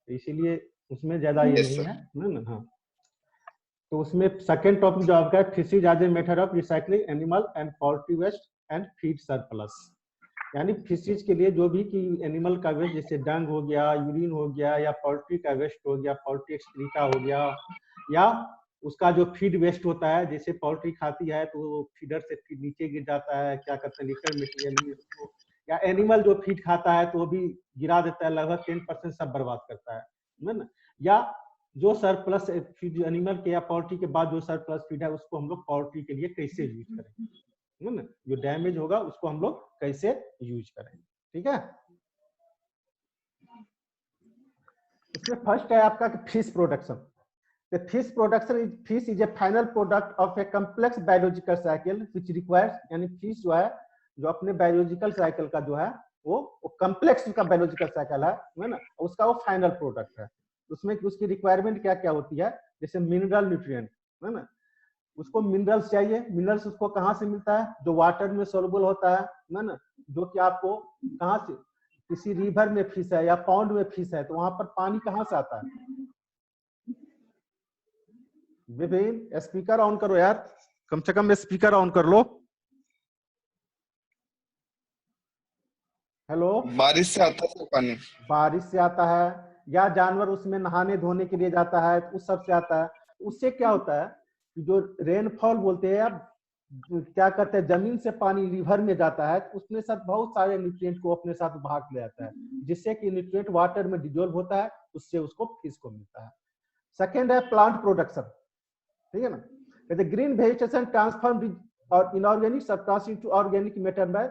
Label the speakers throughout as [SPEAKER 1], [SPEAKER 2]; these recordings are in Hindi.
[SPEAKER 1] इसीलिए उसमें ज्यादा ये
[SPEAKER 2] Yes,
[SPEAKER 1] नहीं
[SPEAKER 2] sir.
[SPEAKER 1] है ना। हाँ, तो उसमें सेकेंड टॉपिक जो आपका है, fishes as a method of recycling animal and poultry waste and feed surplus. यानी फिशेज के लिए जो भी कि एनिमल का वेस्ट जैसे डंग हो गया, यूरिन हो गया, या पोल्ट्री का वेस्ट हो गया, पोल्ट्री एक्सक्रीटा हो गया, या उसका जो फीड वेस्ट होता है, जैसे पोल्ट्री खाती है तो फीडर से फीड नीचे गिर जाता है, क्या कहते हैं लिक्विड मटेरियल में उसको, या एनिमल जो फीड खाता है तो वो भी गिरा देता है, लगभग 10% सब बर्बाद करता है ना। या जो सरप्लस फीड एनिमल के या पोल्ट्री के बाद जो सरप्लस फीड है उसको हम लोग पोल्ट्री के लिए कैसे यूज करें, ना, जो डैमेज होगा उसको हम लोग कैसे यूज करें। ठीक है, इसमें फर्स्ट है आपका fish production. The fish production is a final product of a complex biological cycle which requires, यानी फिश जो है जो अपने बायोलॉजिकल साइकिल का जो है वो कम्प्लेक्स उसका बायोलॉजिकल साइकिल है ना, उसका वो फाइनल प्रोडक्ट है। उसमें उसकी रिक्वायरमेंट क्या क्या होती है, जैसे मिनरल न्यूट्रिएंट है ना, उसको मिनरल्स चाहिए। मिनरल्स उसको कहाँ से मिलता है, जो वाटर में सोलुबल होता है ना, जो कि आपको कहाँ से, किसी रिवर में फिश है या पॉन्ड में फिश है तो वहां पर पानी कहाँ से आता है। विभिन्न स्पीकर ऑन करो यार, कम से कम स्पीकर ऑन कर लो। हेलो,
[SPEAKER 2] बारिश से आता है पानी।
[SPEAKER 1] बारिश से आता है, या जानवर उसमें नहाने धोने के लिए जाता है उस सब से आता है। उससे क्या होता है कि जो रेनफॉल बोलते हैं, या क्या करते हैं, जमीन से पानी रिवर में जाता है तो उसमें साथ बहुत सारे न्यूट्रिएंट को अपने साथ भाग ले आता है, जिससे कि न्यूट्रिएंट वाटर में डिजोल्व होता है, उससे उसको फिश को मिलता है। सेकेंड है प्लांट प्रोडक्शन, ठीक है ना, कहते ग्रीन वेजिटेशन ट्रांसफॉर्म और inorganic substance into organic matter by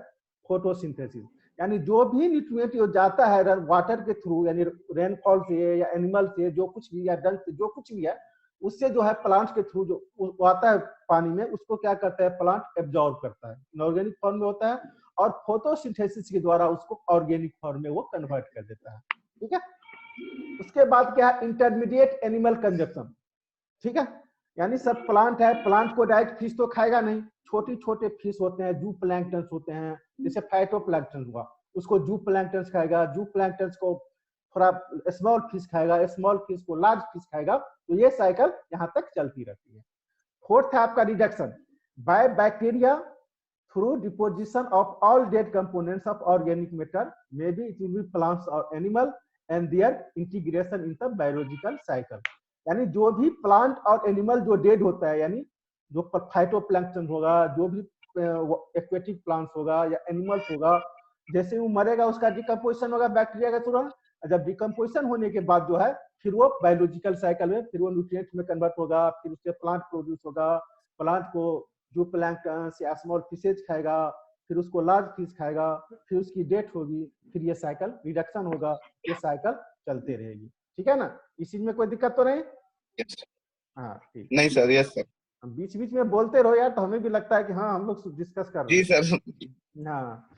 [SPEAKER 1] photosynthesis. यानी जो भी न्यूट्रिएंट जाता है वाटर के थ्रू, यानी रेनफॉल से या एनिमल से जो कुछ भी, या डंक से जो कुछ भी है, उससे जो है प्लांट के थ्रू जो आता है पानी में, उसको क्या करता है प्लांट एब्जॉर्ब करता है, इनऑर्गेनिक फॉर्म में होता है, और फोटोसिंथेसिस के द्वारा उसको ऑर्गेनिक फॉर्म में वो कन्वर्ट कर देता है। ठीक है, उसके बाद क्या है, इंटरमीडिएट एनिमल कंजप्शन। ठीक है, यानी सब प्लांट है, प्लांट को डायरेक्ट फिश तो खाएगा नहीं, छोटे छोटे फिश होते हैं, जू प्लैंक्टन होते हैं, जैसे फाइटोप्लैंक्टन हुआ, उसको जू प्लैंक्टन खाएगा, जू प्लैंक्टन को थोड़ा स्मॉल फिश खाएगा, स्मॉल फिश को लार्ज फिश खाएगा, तो ये साइकिल यहाँ तक चलती रहती है। फोर्थ है आपका reduction by bacteria through deposition of all dead components of organic matter, may be it will be plants और animal and their integration in the biological cycle. यानी जो भी प्लांट और एनिमल जो डेड होता है, यानी जो फाइटोप्लैंक्टन होगा, जो भी एक्वेटिक प्लांट्स होगा या एनिमल्स होगा, जैसे वो मरेगा उसका डिकम्पोजिशन होगा बैक्टीरिया के थ्रू, जब डिकम्पोजिशन होने के बाद जो है फिर वो बायोलॉजिकल साइकिल में फिर वो न्यूट्रिएंट्स में कन्वर्ट होगा, फिर उससे प्लांट प्रोड्यूस होगा, प्लांट को जो प्लैंक्टन या स्मॉल फिशेज खाएगा, फिर उसको लार्ज फिश खाएगा, फिर उसकी डेथ होगी, फिर ये साइकिल रिडक्शन होगा, ये साइकिल चलते रहेगी। ठीक है ना, इस चीज में कोई दिक्कत तो नहीं।
[SPEAKER 2] Yes.
[SPEAKER 1] हाँ ठीक,
[SPEAKER 2] नहीं सर, यस सर।
[SPEAKER 1] हम बीच बीच में बोलते रहो यार, तो हमें भी लगता है कि हाँ हम लोग डिस्कस कर रहे
[SPEAKER 2] जी
[SPEAKER 1] हैं।
[SPEAKER 2] सर।
[SPEAKER 1] हाँ,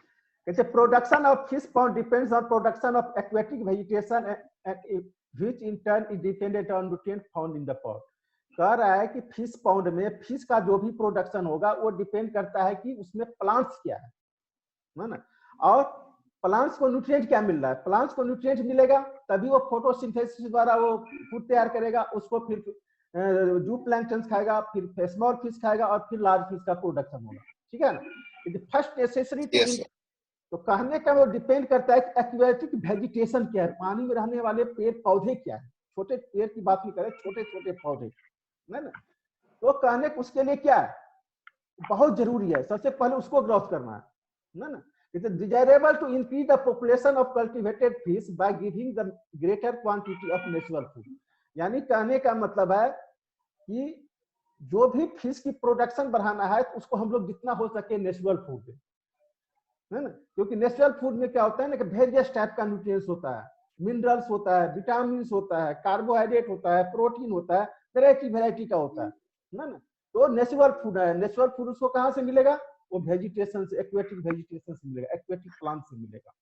[SPEAKER 1] कहते production of fish pond depends on production of aquatic vegetation which in turn is dependent on nutrient found in the pond. कह रहा है कि फिश पॉन्ड में फिश का जो भी प्रोडक्शन होगा वो डिपेंड करता है कि उसमें प्लांट्स क्या है ना, और प्लांट्स को न्यूट्रिएंट क्या मिल रहा है। प्लांट्स को न्यूट्रिएंट मिलेगा तभी वो फोटोसिंथेसिस द्वारा वो फूड तैयार करेगा, उसको फिर जू प्लैंक्टन खाएगा, फिर स्मॉल फिश खाएगा, और फिर लार्ज फिश का प्रोडक्शन होगा। ठीक है ना, first necessary to,
[SPEAKER 2] yes sir.
[SPEAKER 1] तो कहने का वो डिपेंड करता है कि एक्वेटिक वेजिटेशन क्या है, पानी में रहने वाले पेड़ पौधे क्या है, छोटे पेड़ की बात नहीं करें, छोटे छोटे पौधे है ना, तो कहने उसके लिए क्या है बहुत जरूरी है, सबसे पहले उसको ग्रोथ करना है ना। It is desirable to increase the population of cultivated fish by giving the greater quantity of natural food. यानी कहने का मतलब है कि जो भी फिश की प्रोडक्शन बढ़ाना है तो उसको हम लोग जितना हो सके नेचुरल फूड दें, है ना, क्योंकि नेचुरल फूड में क्या होता है ना कि वेरियस टाइप का न्यूट्रिएंट्स होता है, मिनरल्स होता है, विटामिन होता है, कार्बोहाइड्रेट होता है, प्रोटीन होता है, वेराइटी का होता है ना। तो नेचुरल फूड है, नेचुरल फूड उसको कहाँ से मिलेगा, वो वेजिटेशन से, एक्वेटिक वेजिटेशन से मिलेगा, एक्वेटिक प्लांट से मिलेगा,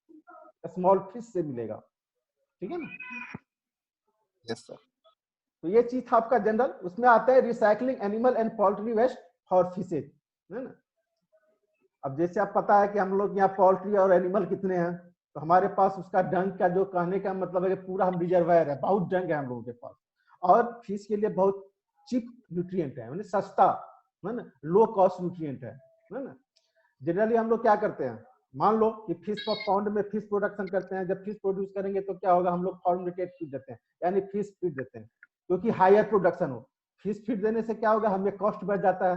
[SPEAKER 1] स्मॉल फिश से मिलेगा। ठीक है ना,
[SPEAKER 2] यस सर।
[SPEAKER 1] तो ये चीज था आपका जनरल। उसमें आता है recycling animal and poultry waste for fishes, है ना। अब जैसे आप पता है कि हम लोग यहाँ पोल्ट्री और एनिमल कितने हैं, तो हमारे पास उसका डंक का जो कहने का मतलब है कि पूरा हम रिजर्वायर है, बहुत डंक है हम लोगों के पास। और फिश के लिए बहुत चीप न्यूट्रिएंट है, सस्ता, है ना, लो कॉस्ट न्यूट्रिएंट है ना। जनरली हम लोग क्या करते हैं, मान लो कि फिश पर पाउंड में फिश प्रोडक्शन करते हैं, जब फिश प्रोड्यूस करेंगे तो क्या होगा, हम लोग फॉर्मुलेटेड फीड देते हैं, यानी फिश फीड देते हैं, क्योंकि हायर प्रोडक्शन हो। फिश फीड देने से क्या होगा, हमें कॉस्ट बढ़ जाता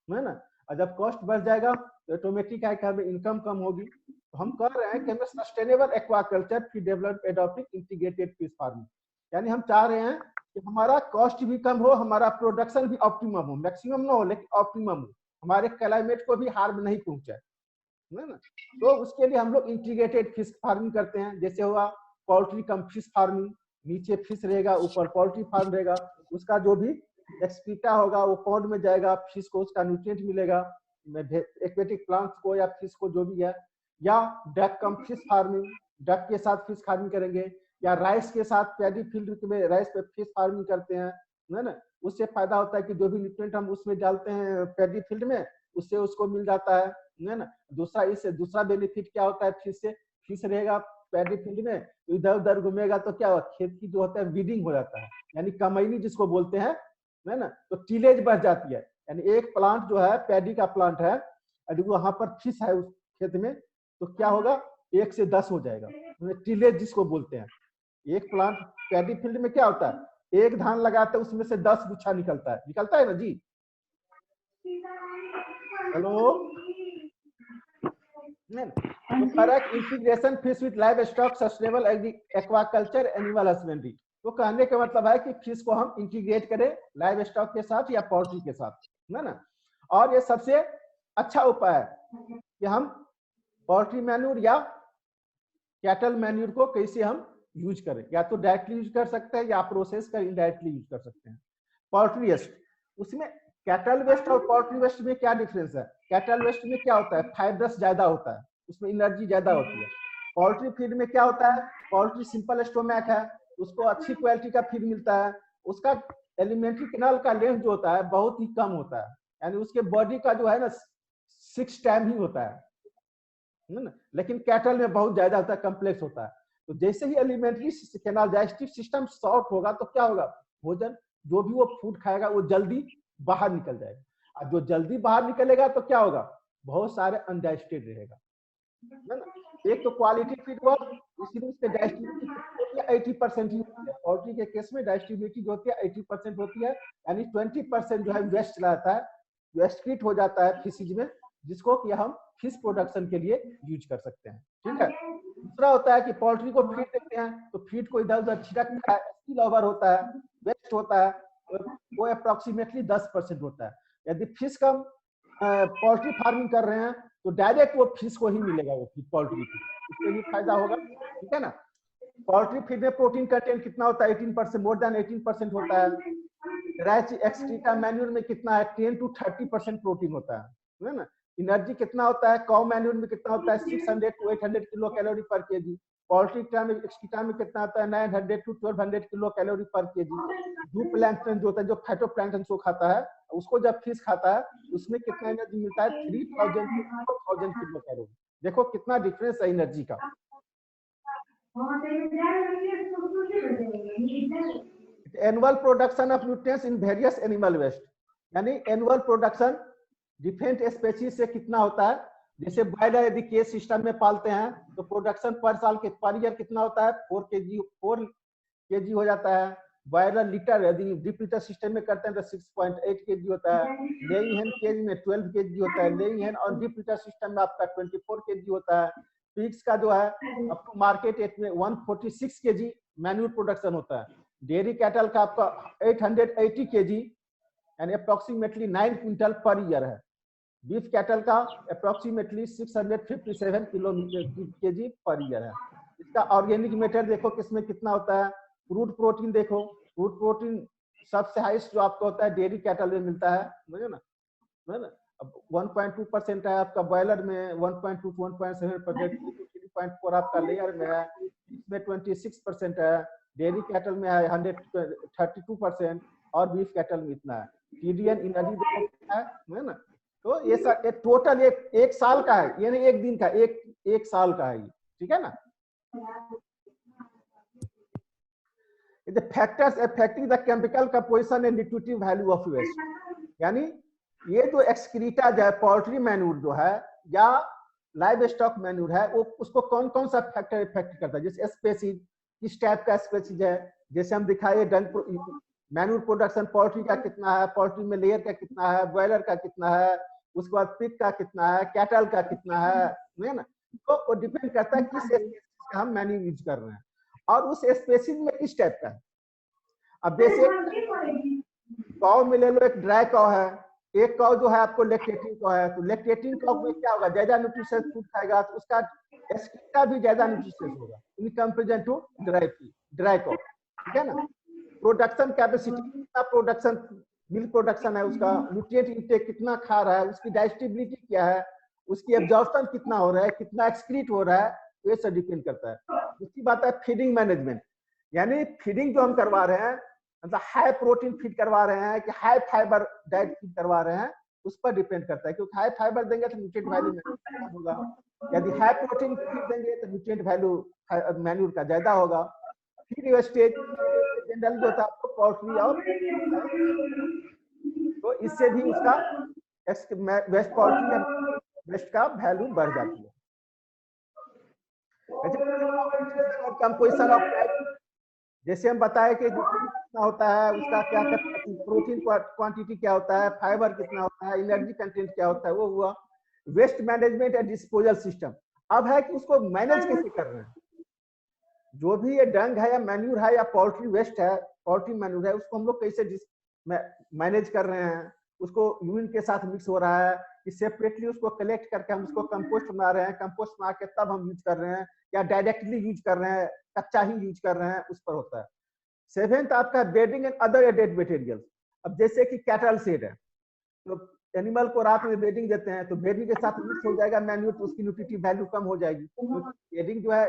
[SPEAKER 1] है ना। और जब कॉस्ट बढ़ जाएगा तो ऑटोमेटिक है कि हमें इनकम कम होगी। तो हम कह रहे हैं कि हमें सस्टेनेबल एक्वाकल्चर फिर develop adopting integrated fish farming, यानी हम चाह रहे हैं कि हमारा कॉस्ट भी कम हो, हमारा प्रोडक्शन भी ऑप्टिमम हो, मैक्सिमम ना हो लेकिन ऑप्टिमम हो, हमारे क्लाइमेट को भी हार्म नहीं पहुंचाए, है ना। तो उसके लिए हम लोग इंटीग्रेटेड फिश फार्मिंग करते हैं, जैसे हुआ पोल्ट्री कम फिश फार्मिंग, नीचे फिश रहेगा ऊपर पोल्ट्री फार्म रहेगा, उसका जो भी एक्सक्रीटा होगा वो पॉन्ड में जाएगा, फिश को उसका न्यूट्रिएंट मिलेगा, एक्वेटिक प्लांट्स को या फिश को जो भी है। या डक कम फिश फार्मिंग, डक के साथ फिश फार्मिंग करेंगे, या राइस के साथ पैडी फील्ड में राइस पे फिश फार्मिंग करते हैं, है ना। उससे फायदा होता है कि जो भी न्यूट्रिएंट हम उसमें डालते हैं पैडी फील्ड में, उससे उसको मिल जाता है ना। दूसरा इससे दूसरा बेनिफिट क्या होता है, फिश से, फिश रहेगा पैडी फील्ड में, इधर उधर घूमेगा तो क्या होगा, खेत की जो होता है वीडिंग हो जाता है, यानी कमैनी जिसको बोलते हैं, है ना। तो टिलेज बढ़ जाती है, यानी एक प्लांट जो है पैडी का प्लांट है, यदि वहां पर फिश है उस खेत में तो क्या होगा, 1 से 10 हो जाएगा, टिलेज जिसको बोलते हैं। एक प्लांट पैडी फील्ड में क्या होता है, एक धान लगाते हैं उसमें से 10 गुच्छा निकलता है ना जी। हेलो, तो फर्क integration fish with live stock sustainable aquaculture animal husbandry. तो कहने का मतलब है कि फिश को हम इंटीग्रेट करें लाइव स्टॉक के साथ या पोल्ट्री के साथ, है ना। और ये सबसे अच्छा उपाय है कि हम पोल्ट्री मैन्यूर या कैटल मैन्यूर को कैसे हम यूज करें, या तो डायरेक्टली यूज कर सकते हैं या प्रोसेस कर इनडायरेक्टली यूज कर सकते हैं। पोल्ट्री वेस्ट, उसमें कैटल वेस्ट और पोल्ट्री वेस्ट में क्या डिफरेंस है, कैटल वेस्ट में क्या होता है, फाइब्रस ज्यादा होता है, उसमें एनर्जी ज्यादा होती है। पोल्ट्री फीड में क्या होता है, पोल्ट्री सिंपल स्टोमैक है, उसको अच्छी क्वालिटी का फीड मिलता है, उसका एलिमेंट्री कैनाल का लेंथ जो होता है बहुत ही कम होता है, यानी उसके बॉडी का जो है ना 6 टाइम ही होता है ना। लेकिन कैटल में बहुत ज्यादा होता है, कम्प्लेक्स होता है। तो जैसे ही alimentary canal digestive system short होगा तो क्या होगा, भोजन जो भी वो फूड खाएगा वो जल्दी बाहर निकल जाएगा, और जो जल्दी बाहर निकलेगा तो क्या होगा, बहुत सारे अनडाइजेस्टेड रहेगा, है ना। एक तो क्वालिटी फीड वर्क, इसलिए उसके डाइजेस्टिविटी 80% ही होती है। पोल्ट्री के केस में डाइजेस्टिविटी जो होती है 80% होती है, यानी 20% जो है वेस्ट चला जाता है, जो एक्सक्रीट हो जाता है फिशेज में, जिसको कि हम फिश प्रोडक्शन के लिए यूज कर सकते हैं, ठीक है। दूसरा होता है कि पोल्ट्री को फीड देते हैं तो फीड को इधर उधर छिड़कता है, स्पिल ओवर होता है, वेस्ट होता है, वो अप्रोक्सीमेटली 10% होता है। यदि फिश का पोल्ट्री फार्मिंग कर रहे हैं तो डायरेक्ट वो फिश को ही मिलेगा वो फीड, पोल्ट्री फीड, उसके लिए फायदा होगा, ठीक है ना। पोल्ट्री फीड में प्रोटीन कंटेंट कितना होता है, 18%, मोर देन 18% होता है। राइस एक्सक्रीटा मैन्यूर में कितना है, 10 to 30% प्रोटीन होता है ना। एनर्जी कितना होता है, काउ मैन्यूर में कितना होता है, 600 to 800 किलो कैलोरी पर केजी। पोल्ट्री एक्सक्रीटा में कितना होता है, 900 to 1200 किलो कैलोरी पर केजी। जू प्लैंक्टन जो होता है, जो फाइटोप्लैंक्टन को खाता है, उसको जब फिश खाता है उसमें कितना एनर्जी मिलता है, 3000 to 4000 किलो कैलोरी। देखो कितना डिफरेंस है एनर्जी का। Annual production of nutrients in various animal waste, यानी एनुअल प्रोडक्शन डिफरेंट स्पेसीज से कितना होता है। जैसे बॉयलर यदि केज सिस्टम में पालते हैं तो प्रोडक्शन पर साल के पर ईयर कितना होता है, 4 kg हो जाता है। बॉयलर लीटर यदि डीप लीटर सिस्टम में करते हैं तो 6.8 kg होता है। लेइंग हेन केज में 12 kg होता है, लेइंग हेन और डीप लीटर सिस्टम में आपका 24 kg होता है। पिग्स का जो है अप टू मार्केट एट में 146 kg मैन्यूर प्रोडक्शन होता है। डेयरी कैटल का आपका 880 kg यानी अप्रोक्सीमेटली 9 क्विंटल पर ईयर है। बीफ कैटल का अप्रोक्सीमेटली 657 kg पर ईयर है। इसका ऑर्गेनिक मैटर देखो किसमें कितना होता है। क्रूड प्रोटीन देखो, क्रूड प्रोटीन सबसे हाईएस्ट जो आपको होता है डेयरी कैटल में मिलता है, समझे ना, है ना। अब 1.2% है आपका बॉयलर में, 1.2 to 1.7%, 3.4 आपका लेयर में है, इसमें 26% है, डेयरी कैटल में है 132% और बीफ कैटल में इतना है। टीडीएन एनर्जी देखो कितना है ना। तो ये टोटल एक साल का है, यानी एक दिन का, एक साल का है ये, ठीक है ना। The factors affecting the chemical composition and nutritive value of waste, यानी ये जो एक्सक्रीटा जो है पोल्ट्री मैन्यूर जो है या लाइव स्टॉक मैन्यूर है वो उसको कौन कौन सा फैक्टर इफेक्ट करता है, जैसे स्पेसीज किस टाइप का स्पेसीज है, जैसे हम दिखाए मैन्यूर प्रोडक्शन पोल्ट्री का कितना है, पोल्ट्री में लेयर का कितना है, बॉयलर का कितना है, उसके बाद पिग का कितना है, कैटल का कितना है ना, तो वो डिपेंड करता है किस स्पेसीज का हम मैन्यूर यूज कर रहे हैं और उस स्पेसीज में किस टाइप का है। अब जैसे काउ में ले लो, एक ड्राई काउ है, एक काउ जो है आपको लैक्टेटिंग काउ है, तो लैक्टेटिंग काउ में क्या होगा, ज्यादा न्यूट्रिशियस फूड खाएगा तो उसका एक्सक्रीटा भी ज्यादा न्यूट्रिशियस होगा in comparison to dry cow, ठीक है ना। प्रोडक्शन कैपेसिटी, कितना प्रोडक्शन मिल्क प्रोडक्शन है, उसका न्यूट्रिएंट इंटेक कितना खा रहा है, उसकी डाइजेस्टिबिलिटी क्या है, उसकी एब्जॉर्प्शन कितना हो रहा है, कितना एक्सक्रीट हो रहा है, ये सब डिपेंड करता है। दूसरी बात है फीडिंग मैनेजमेंट, यानी फीडिंग जो हम करवा रहे हैं मतलब हाई प्रोटीन फीड करवा रहे हैं कि हाई फाइबर डाइट फीड करवा रहे हैं, उस पर डिपेंड करता है, क्योंकि हाई फाइबर देंगे तो न्यूट्रिएंट वैल्यू में होगा, यदि हाई प्रोटीन फीड देंगे तो न्यूट्रिएंट वैल्यू मैन्यूर का ज्यादा होगा। फीड वेस्टेज जनरल जो होता है आपको पोल्ट्री और तो इससे भी उसका वेस्ट पोल्ट्री वेस्ट का वैल्यू बढ़ जाती है। कंपोजिशन ऑफ, जैसे हम बताए कि कितना होता है, उसका क्या प्रोटीन क्वांटिटी क्या होता है, फाइबर कितना होता है, एनर्जी कंटेंट क्या होता है, वो हुआ। Waste management and disposal system, अब है कि उसको मैनेज कैसे कर रहे हैं, जो भी ये डंग है या मैन्यूर है या पोल्ट्री वेस्ट है, पोल्ट्री मैन्यूर है, उसको हम लोग कैसे मैनेज कर रहे हैं, उसको यूरिन के साथ मिक्स हो रहा है कि सेपरेटली उसको कलेक्ट करके हम उसको कंपोस्ट बना रहे हैं, कंपोस्ट बना के तब हम यूज कर रहे हैं या डायरेक्टली यूज कर रहे हैं, कच्चा ही यूज कर रहे हैं, उस पर होता है। सेवेंथ आपका bedding and other added material, अब जैसे कि कैटल सीड है तो एनिमल को रात में बेडिंग देते हैं तो बेडिंग के साथ मिक्स हो जाएगा मैन्यूर, तो उसकी न्यूट्रिटिव वैल्यू कम हो जाएगी। तो बेडिंग जो है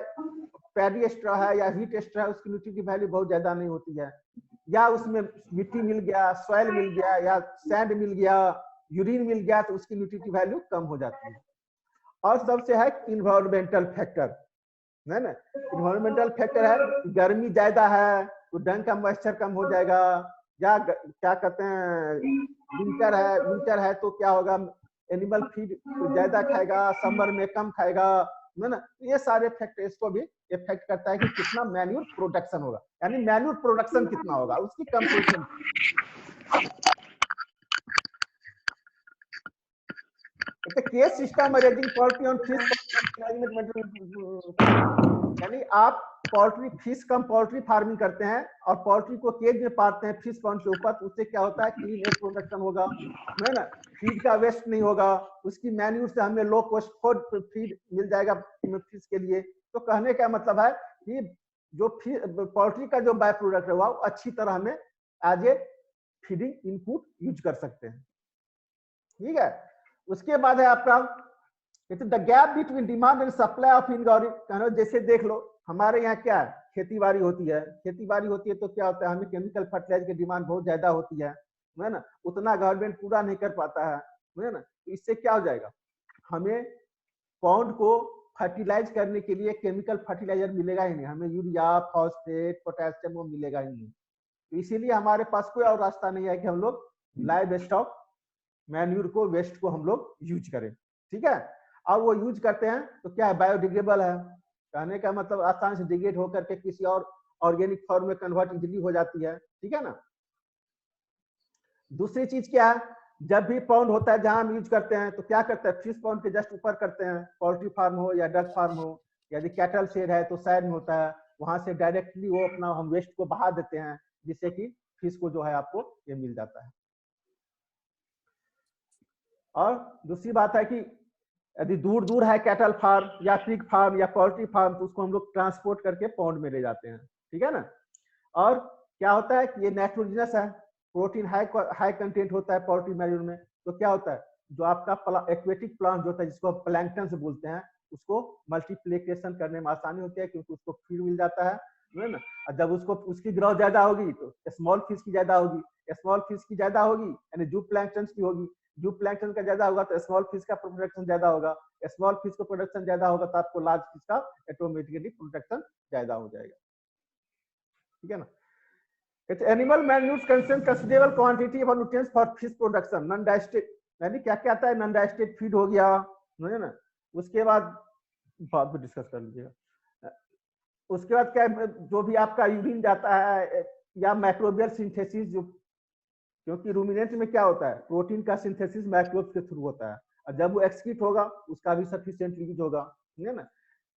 [SPEAKER 1] पैडी एक्स्ट्रा है या हीट एक्स्ट्रा है, उसकी न्यूट्रिटिव वैल्यू बहुत ज्यादा नहीं होती है, या उसमें मिट्टी मिल गया, सॉइल मिल गया या सैंड मिल गया, यूरिन मिल गया, तो उसकी न्यूट्रिटिव वैल्यू कम हो जाती है। और सबसे है इन्वायरमेंटल फैक्टर, है ना, इन्वायरमेंटल फैक्टर है, गर्मी ज्यादा है तो डंग का मॉइस्चर कम हो जाएगा, या क्या कहते हैं विंटर है तो क्या होगा, एनिमल फीड ज्यादा खाएगा, समर में कम खाएगा, है ना, ये सारे फैक्टर इसको भी इफेक्ट करता है कि कितना मैन्यूर प्रोडक्शन होगा, यानी मैन्यूर प्रोडक्शन कितना होगा, उसकी composition. Case system arranging poultry on fish, यानी आप पोल्ट्री फिश कम पोल्ट्री फार्मिंग करते हैं और पोल्ट्री को केज में पालते हैं फिश पॉन्ड के ऊपर, तो उससे क्या होता है क्लीन एयर प्रोडक्शन होगा, है ना, फीड का वेस्ट नहीं होगा, उसकी मैन्यूर से हमें लो कॉस्ट फीड मिल जाएगा फिश के लिए। तो कहने का मतलब है कि जो पोल्ट्री का जो बाय प्रोडक्ट है वो अच्छी तरह हमें as a feeding input use कर सकते हैं, ठीक है। उसके बाद है आपका the gap between demand and supply of inorganic, जैसे देख लो हमारे यहाँ क्या है, खेती बाड़ी होती है, तो क्या होता है, हमें केमिकल फर्टिलाइजर की डिमांड बहुत ज्यादा होती है ना, उतना गवर्नमेंट पूरा नहीं कर पाता है ना, तो इससे क्या हो जाएगा, हमें पौंड को फर्टिलाइज करने के लिए केमिकल फर्टिलाइजर मिलेगा ही नहीं, हमें यूरिया, फॉस्फेट, पोटेशियम वो मिलेगा ही नहीं, तो इसीलिए हमारे पास कोई और रास्ता नहीं है कि हम लोग लाइव स्टॉक मैन्यूर को वेस्ट को हम लोग यूज करें, ठीक है। और वो यूज करते हैं तो क्या है, बायोडिग्रेडेबल है, कहने का मतलब आसानी से डिग्रेड होकर के किसी और ऑर्गेनिक फॉर्म में कन्वर्ट इजीली हो जाती है, ठीक है ना। दूसरी चीज क्या है, जब भी पॉन्ड होता है जहां हम यूज करते हैं तो क्या करते हैं, फिश पॉन्ड के जस्ट ऊपर करते हैं, पोल्ट्री फार्म हो या डक फार्म हो, यदि कैटल शेड है तो साइड में होता है, वहां से डायरेक्टली वो अपना हम वेस्ट को बहा देते हैं, जिससे कि फिश को जो है आपको ये मिल जाता है। और दूसरी बात है कि यदि दूर दूर है कैटल फार्म या पिग फार्म या पोल्ट्री फार्म, तो उसको हम लोग ट्रांसपोर्ट करके पॉन्ड में ले जाते हैं, ठीक है ना। और क्या होता है कि ये नाइट्रोजनस है, प्रोटीन हाई कंटेंट होता है पोल्ट्री मैन्यूर में, तो क्या होता है, जो आपका एक्वेटिक प्लांट जो होता है जिसको प्लैंक्टन से बोलते हैं, उसको मल्टीप्लिकेशन करने में आसानी होती है, क्योंकि उसको फीड मिल जाता है ना। और जब उसको उसकी ग्रोथ ज्यादा होगी तो स्मॉल फिश की ज्यादा होगी, स्मॉल फिश की ज्यादा होगी यानी जू प्लैंक्टन की होगी, जू प्लैंक्टन का ज्यादा होगा तो स्मॉल फिश का प्रोडक्शन ज्यादा होगा, स्मॉल फिश का प्रोडक्शन ज्यादा होगा तो आपको लार्ज फिश का ऑटोमेटिकली प्रोडक्शन ज्यादा हो जाएगा। ठीक है ना। Animal manure consent considerable quantity of nutrients for fish production, non digested यानी क्या क्या आता है, नॉन डाइजेस्टेड फीड हो गया, है ना। उसके बाद में डिस्कस कर लीजिएगा। उसके बाद क्या, जो भी आपका यूरिन जाता है या माइक्रोबियल सिंथेसिस, जो क्योंकि रूमिनेंट में क्या होता है, प्रोटीन का सिंथेसिस माइक्रोब्स के थ्रू होता है, और जब वो एक्सक्रीट होगा उसका भी सफिशिएंट यूज होगा, है ना।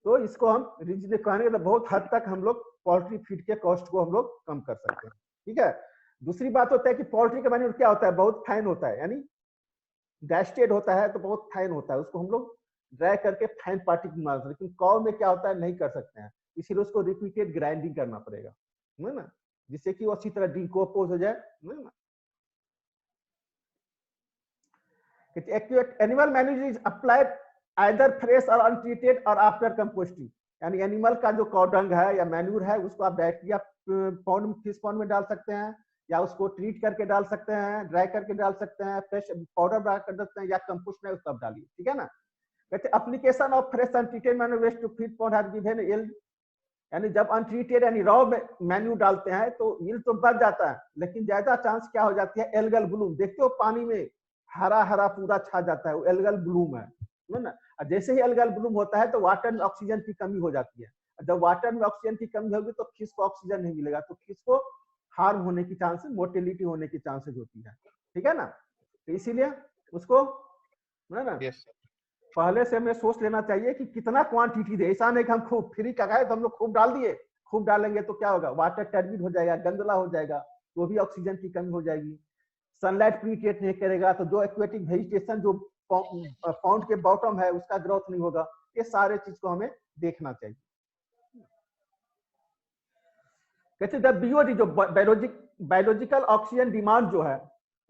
[SPEAKER 1] तो इसको हम रिजिड कहने तो बहुत हद तक हम लोग पोल्ट्री फीड के कॉस्ट को हम लोग कम कर सकते हैं। ठीक है। दूसरी बात होता है कि पोल्ट्री का मैन्यूर क्या होता है, बहुत फाइन होता है, यानी डाइजेस्टेड होता है तो बहुत फाइन होता है, उसको हम लोग ड्राई करके फाइन पार्टिकल बना सकते हैं, लेकिन कॉव में क्या होता है नहीं कर सकते हैं, इसीलिए उसको रिपीटेड ग्राइंडिंग करना पड़ेगा, है ना, जिससे कि वो अच्छी तरह डिकम्पोज हो जाए, है ना। Animal manure is applied either fresh और अनट्रीटेड और आफ्टर कंपोस्टिंग, यानी एनिमल का जो कॉडंग है या मैन्यूर है उसको आप डायरेक्टली आप पॉन्ड फिश पॉन्ड में डाल सकते हैं, या उसको ट्रीट करके डाल सकते हैं, ड्राई करके डाल सकते हैं, फ्रेश पाउडर बना कर सकते हैं, या कंपोस्ट में सब डालिए। ठीक है ना। कहते application of fresh untreated manure waste to feed pond has given yield, यानी जब अनट्रीटेड यानी रॉ मैन्यूर डालते हैं तो यील्ड तो बढ़ जाता है, लेकिन ज्यादा चांस क्या हो जाती है, एल्गल ब्लूम, देखते हो पानी में हरा हरा पूरा छा जाता है, वो एल्गल ब्लूम है ना। जैसे ही एल्गल ब्लूम होता है तो वाटर में ऑक्सीजन की कमी हो जाती है, जब वाटर में ऑक्सीजन की कमी होगी तो फिश को ऑक्सीजन नहीं मिलेगा, तो फिश को हार्म होने की चांसेस, मोर्टेलिटी होने की चांसेस होती है। ठीक है ना। तो इसीलिए उसको, है ना, पहले से हमें सोच लेना चाहिए कि कितना क्वांटिटी दे, ऐसा नहीं कि हम खूब फ्री का खाए तो हम लोग खूब डाल दिए, खूब डालेंगे तो क्या होगा, वाटर टर्बिड हो जाएगा, गंदला हो जाएगा, तो भी ऑक्सीजन की कमी हो जाएगी। सनलाइट पेनिट्रेट नहीं करेगा तो जो एक्वेटिक वेजिटेशन जो पॉन्ड के बॉटम है उसका ग्रोथ नहीं होगा। ये सारे चीज को हमें देखना चाहिए। कहते जब बीओडी जो बायोलॉजिकल ऑक्सीजन डिमांड जो है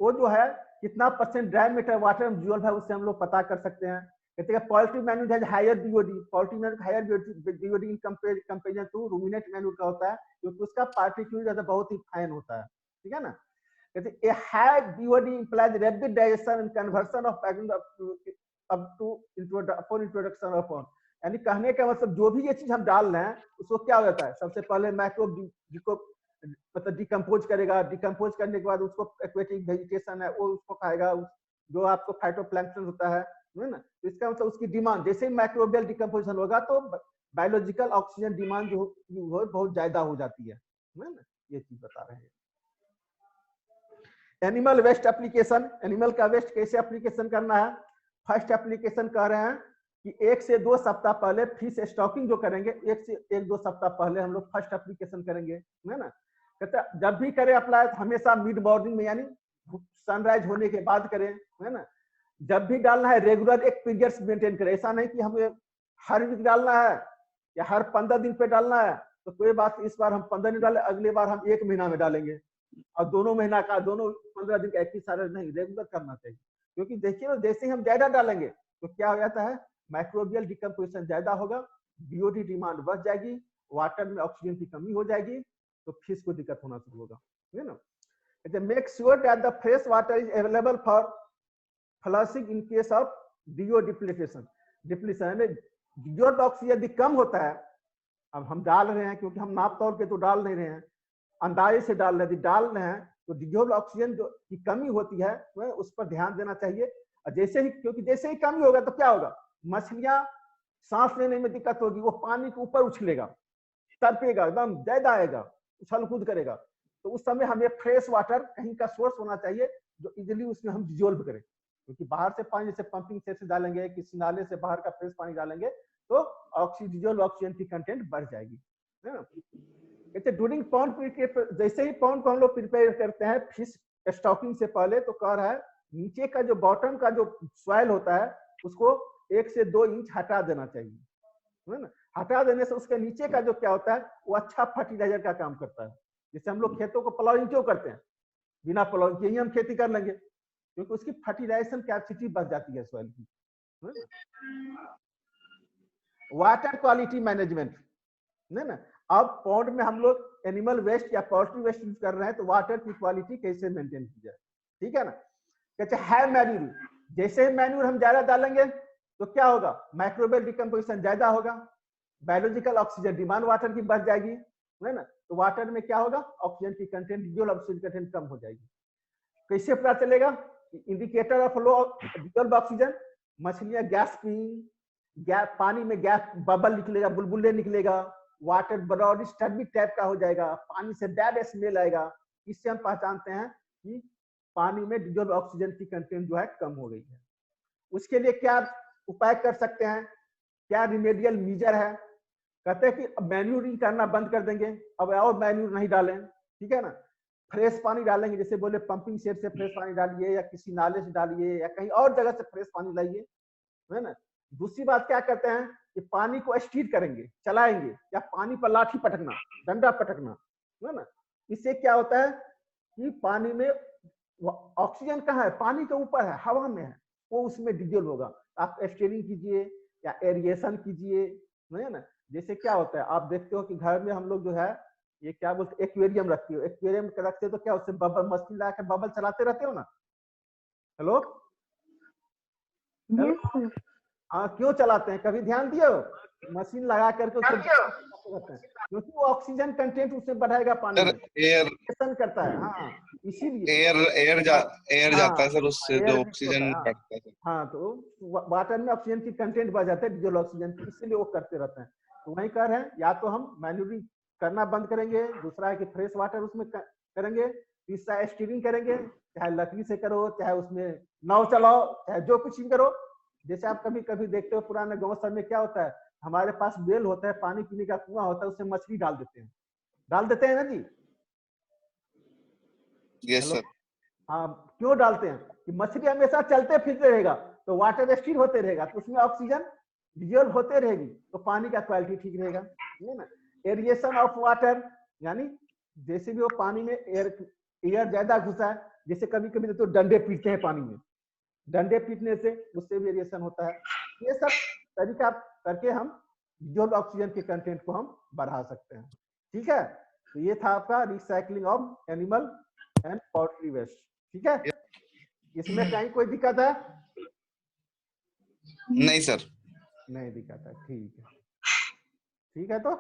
[SPEAKER 1] वो जो है कितना परसेंट ड्राई मैटर वाटर में डिसॉल्व है उससे हम लोग पता कर सकते हैं। कहते हैं poultry manure has higher BOD, poultry manure higher BOD in comparison to ruminant manure का होता है क्योंकि उसका पार्टिक्यूलर बहुत ही फाइन होता है। ठीक है ना। कहते a high BOD implies rapid digestion and conversion of up to introduction of pond, यानी कहने का मतलब जो भी ये चीज हम डाल रहे हैं उसको क्या हो जाता है, सबसे पहले माइक्रोब जिसको मतलब डिकम्पोज करेगा, डिकम्पोज करने के बाद उसको एक्वेटिक वेजिटेशन है वो उसको खाएगा, जो आपको फाइटोप्लैंक्टन होता है ना। तो इसका मतलब उसकी डिमांड, जैसे ही माइक्रोबियल डिकम्पोजिशन होगा तो बायोलॉजिकल ऑक्सीजन डिमांड जो बहुत ज्यादा हो जाती है ना। ये चीज बता रहे हैं। एनिमल वेस्ट एप्लीकेशन, एनिमल का वेस्ट कैसे एप्लीकेशन करना है। फर्स्ट एप्लीकेशन कह रहे हैं कि 1 से 2 सप्ताह पहले फिश स्टॉकिंग जो करेंगे 1 से 1-2 सप्ताह पहले हम लोग फर्स्ट एप्लीकेशन करेंगे, है ना। कहते जब भी करें अप्लाई हमेशा मिड मॉर्निंग में यानी सनराइज होने के बाद करें, है ना। जब भी डालना है रेगुलर एक पीरियड्स मेंटेन करें, ऐसा नहीं कि हमें हर वीक डालना है या हर 15 दिन पे डालना है, तो कोई बात इस बार हम 15 दिन डाले अगले बार हम 1 महीना में डालेंगे और दोनों महीना का दोनों 15 दिन का एक ही सारा नहीं, रेगुलर करना चाहिए। क्योंकि देखिए जैसे ही हम ज्यादा डालेंगे तो क्या हो जाता है, माइक्रोबियल डिकम्पोजिशन ज्यादा होगा, बीओडी डिमांड बढ़ जाएगी, वाटर में ऑक्सीजन की कमी हो जाएगी, तो फिश को दिक्कत होना शुरू होगा, है ना। Make sure that the fresh water is available for flushing in case of DO depletion. जो ऑक्सीजन यदि कम होता है, अब हम डाल रहे हैं क्योंकि हम नाप तौल पे तो डाल नहीं रहे हैं, अंदाजे से डाल रहे हैं तो डिजॉल्व ऑक्सीजन जो की कमी होती है उस पर ध्यान देना चाहिए। और जैसे ही क्योंकि जैसे ही कमी होगा तो क्या होगा, मछलियां सांस लेने में दिक्कत होगी, वो पानी के ऊपर उछलेगा, तड़पेगा, एकदम ज्यादा आएगा, उछल कूद करेगा, तो उस समय हमें फ्रेश वाटर कहीं का सोर्स होना चाहिए जो इजिली उसमें हम डिजोल्व करें। क्योंकि बाहर से पानी जैसे पंपिंग से डालेंगे, किसी नाले से बाहर का फ्रेश पानी डालेंगे तो डिजोल्व ऑक्सीजन की कंटेंट बढ़ जाएगी, है ना। ड्यूरिंग पॉन्ड, जैसे ही पॉन्ड को हम लोग प्रिपेयर करते हैं फिश स्टॉकिंग से पहले, तो कह रहा है नीचे का जो बॉटम का जो सॉइल होता है उसको 1 से 2 इंच हटा देना चाहिए, है ना। हटा देने से उसके नीचे का जो क्या होता है वो अच्छा फर्टिलाइजर का काम करता है। जैसे हम लोग खेतों को प्लाउइंग क्यों करते हैं, बिना प्लाउइंग के ही हम खेती कर लेंगे क्योंकि उसकी फर्टिलाइजेशन कैपेसिटी बढ़ जाती है सॉइल की, है ना। वाटर क्वालिटी मैनेजमेंट, है ना। अब पॉन्ड में हम लोग एनिमल वेस्ट या पोल्ट्री वेस्ट यूज कर रहे हैं तो वाटर की क्वालिटी कैसे मेंटेन की जाए, ठीक है ना। कहते हैं मैन्यूर, जैसे मैन्यूर हम ज्यादा डालेंगे तो क्या होगा, माइक्रोबियल डिकम्पोजिशन ज्यादा होगा, बायोलॉजिकल ऑक्सीजन डिमांड वाटर की बढ़ जाएगी, है ना। तो वाटर में क्या होगा, ऑक्सीजन की कंटेंट, डिजोल्व ऑक्सीजन कंटेंट कम हो जाएगी। कैसे पता चलेगा, indicator of low dissolve oxygen, मछलियां गैस पी, गैस पानी में गैस बबल निकलेगा, बुलबुले निकलेगा, वाटर बॉडी स्टर्बी टाइप का हो जाएगा, पानी से बैड स्मेल आएगा। इससे हम पहचानते हैं कि पानी में डिजोल्व ऑक्सीजन की कंटेंट जो है कम हो गई है। उसके लिए क्या उपाय कर सकते हैं, क्या रिमेडियल मीजर है, कहते हैं कि मैन्यूरिंग करना बंद कर देंगे, अब और मैन्यूर नहीं डालें, ठीक है ना। फ्रेश पानी डालेंगे, जैसे बोले पंपिंग सेट से फ्रेश पानी डालिए, या किसी नाले से डालिए, या कहीं और जगह से फ्रेश पानी लाइए, है ना। दूसरी बात क्या करते हैं कि पानी को स्टीर करेंगे, चलाएंगे, या पानी पर लाठी पटकना, डंडा पटकना, है ना। इससे क्या होता है कि पानी में ऑक्सीजन कहाँ है, पानी के ऊपर है, हवा में है, वो उसमें डिजोल्व होगा। आप स्टीयरिंग कीजिए या एरिएशन कीजिए, है ना। जैसे क्या होता है, आप देखते हो कि घर में हम लोग जो है ये क्या बोलते, एक्वेरियम रखते हो, एक्वेरियम रखते हो तो क्या उससे बबल मछली ला के बबल चलाते रहते हो ना। हेलो, हेलो, हाँ क्यों चलाते हैं, कभी ध्यान दिए हो, मशीन लगा करके उसको रहते हैं, क्योंकि वो ऑक्सीजन कंटेंट उससे बढ़ाएगा पानी में,
[SPEAKER 2] एयर
[SPEAKER 1] करता है, हाँ इसीलिए।
[SPEAKER 2] एयर एयर एयर जाता है सर, उससे
[SPEAKER 1] एयर
[SPEAKER 2] जो
[SPEAKER 1] होता है,
[SPEAKER 2] ऑक्सीजन
[SPEAKER 1] हाँ
[SPEAKER 2] बढ़ता है सर।
[SPEAKER 1] हाँ, तो वाटर में ऑक्सीजन की कंटेंट बढ़ जाता है, डिजोल्व ऑक्सीजन की, इसीलिए वो करते रहते हैं। तो वही कह रहे हैं, या तो हम मैन्यूरिंग करना बंद करेंगे, दूसरा है कि फ्रेश वाटर उसमें करेंगे, तीसरा स्टीयरिंग करेंगे, चाहे लकड़ी से करो, चाहे उसमें नाव चलाओ, चाहे जो कुछ भी करो। जैसे आप कभी कभी देखते हो पुराने गांव सब में क्या होता है, हमारे पास बेल होता है, पानी पीने का कुआं होता है, उससे मछली डाल देते हैं ना जी।
[SPEAKER 2] Yes
[SPEAKER 1] hello,
[SPEAKER 2] sir.
[SPEAKER 1] हाँ क्यों डालते हैं कि मछली हमेशा चलते फिरते रहेगा, तो वाटर स्थिर होते रहेगा, तो उसमें ऑक्सीजन डिजोल्व होते रहेगी, तो पानी का क्वालिटी ठीक रहेगा, है ना। एरिएशन ऑफ वाटर, यानी जैसे भी वो पानी में एयर ज्यादा घुसा है, जैसे कभी कभी तो डंडे पीटते हैं पानी में, डंडे पीटने से उससे भी वेरिएशन होता है। ये सब तरीका करके हम डिजोल्व ऑक्सीजन के कंटेंट को हम बढ़ा सकते हैं, ठीक है। तो ये था आपका recycling of animal and poultry waste, ठीक है। इसमें कहीं कोई दिक्कत है?
[SPEAKER 2] नहीं सर।
[SPEAKER 1] नहीं दिक्कत है, ठीक है, ठीक है। तो